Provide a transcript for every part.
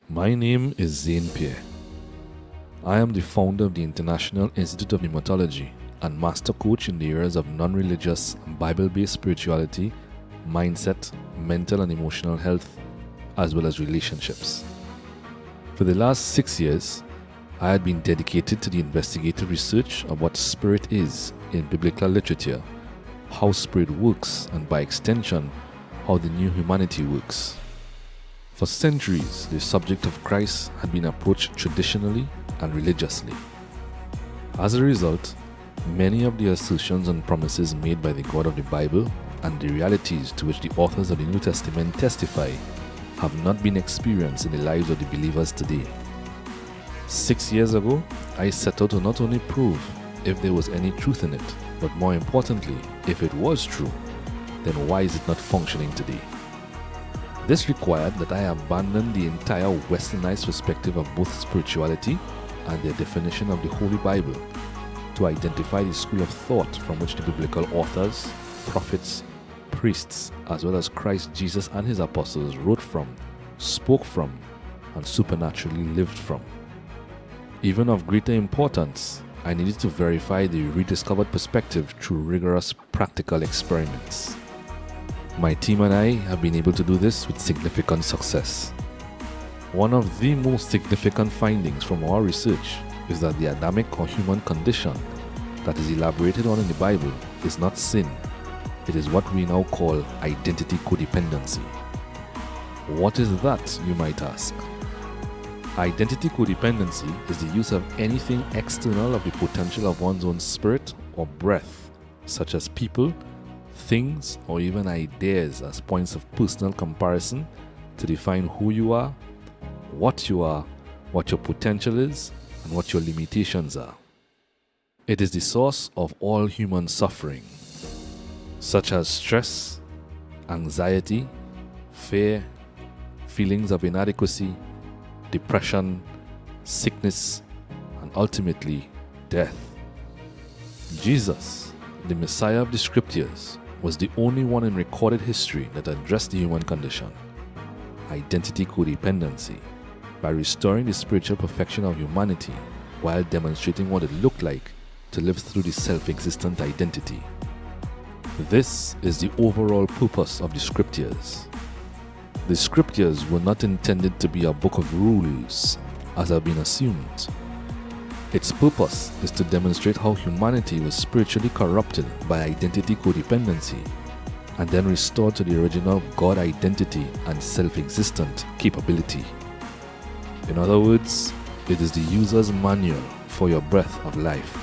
My name is Zane Pierre. I am the founder of the International Institute of Pneumatology and master coach in the areas of non-religious, Bible-based spirituality, mindset, mental and emotional health, as well as relationships. For the last 6 years, I had been dedicated to the investigative research of what spirit is in biblical literature, how spirit works, and by extension, how the new humanity works. For centuries, the subject of Christ had been approached traditionally and religiously. As a result, many of the assertions and promises made by the God of the Bible and the realities to which the authors of the New Testament testify have not been experienced in the lives of the believers today. 6 years ago, I set out to not only prove if there was any truth in it, but more importantly, if it was true, then why is it not functioning today? This required that I abandon the entire westernized perspective of both spirituality and their definition of the Holy Bible to identify the school of thought from which the biblical authors, prophets, priests, as well as Christ Jesus and his apostles wrote from, spoke from, and supernaturally lived from. Even of greater importance, I needed to verify the rediscovered perspective through rigorous practical experiments. My team and I have been able to do this with significant success. One of the most significant findings from our research is that the Adamic or human condition that is elaborated on in the Bible is not sin. It is what we now call identity codependency. What is that, you might ask? Identity codependency is the use of anything external of the potential of one's own spirit or breath, such as people, things, or even ideas as points of personal comparison to define who you are, what your potential is, and what your limitations are. It is the source of all human suffering, such as stress, anxiety, fear, feelings of inadequacy, depression, sickness, and ultimately death. Jesus, the Messiah of the Scriptures, was the only one in recorded history that addressed the human condition, identity codependency, by restoring the spiritual perfection of humanity while demonstrating what it looked like to live through the self-existent identity. This is the overall purpose of the Scriptures. The Scriptures were not intended to be a book of rules, as have been assumed. Its purpose is to demonstrate how humanity was spiritually corrupted by identity codependency and then restored to the original God identity and self-existent capability. In other words, it is the user's manual for your breath of life.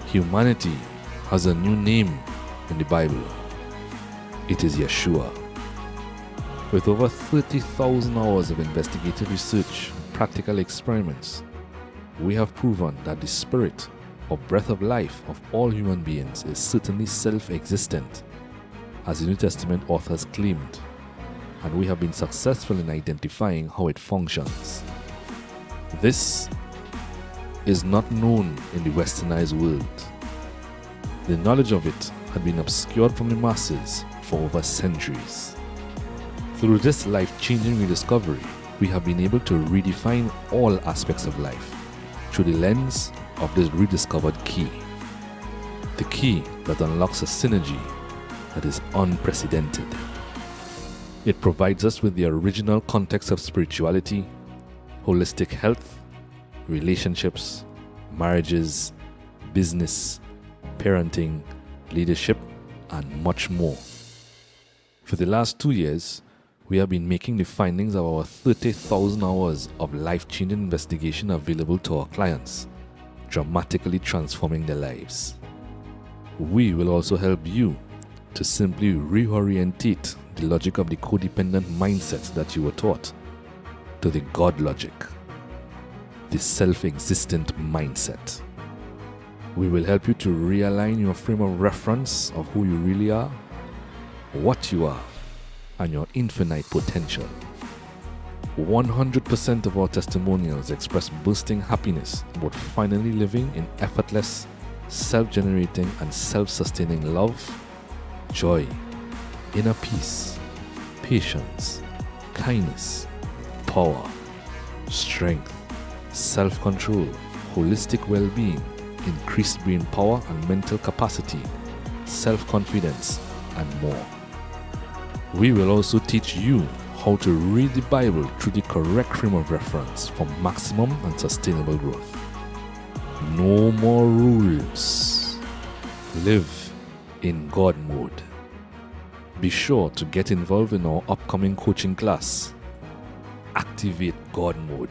Humanity has a new name in the Bible. It is Yeshua. With over 30,000 hours of investigative research and practical experiments, we have proven that the spirit or breath of life of all human beings is certainly self-existent, as the New Testament authors claimed, and we have been successful in identifying how it functions. This is not known in the westernized world. The knowledge of it had been obscured from the masses for over centuries. Through this life-changing rediscovery, we have been able to redefine all aspects of life through the lens of this rediscovered key. The key that unlocks a synergy that is unprecedented. It provides us with the original context of spirituality, holistic health, relationships, marriages, business, parenting, leadership, and much more. For the last 2 years, we have been making the findings of our 30,000 hours of life-changing investigation available to our clients, dramatically transforming their lives. We will also help you to simply reorientate the logic of the codependent mindset that you were taught to the God logic, the self-existent mindset. We will help you to realign your frame of reference of who you really are, what you are, and your infinite potential. 100% of our testimonials express bursting happiness about finally living in effortless, self-generating, and self-sustaining love, joy, inner peace, patience, kindness, power, strength, self-control, holistic well-being, increased brain power and mental capacity, self-confidence, and more. We will also teach you how to read the Bible through the correct frame of reference for maximum and sustainable growth. No more rules. Live in God mode. Be sure to get involved in our upcoming coaching class. Activate God mode.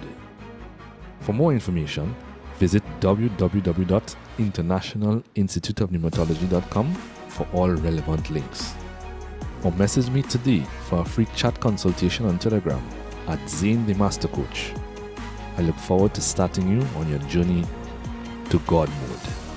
For more information, visit www.internationalinstituteofpneumatology.com for all relevant links. Or message me today for a free chat consultation on Telegram at Zane the Master Coach. I look forward to starting you on your journey to God mode.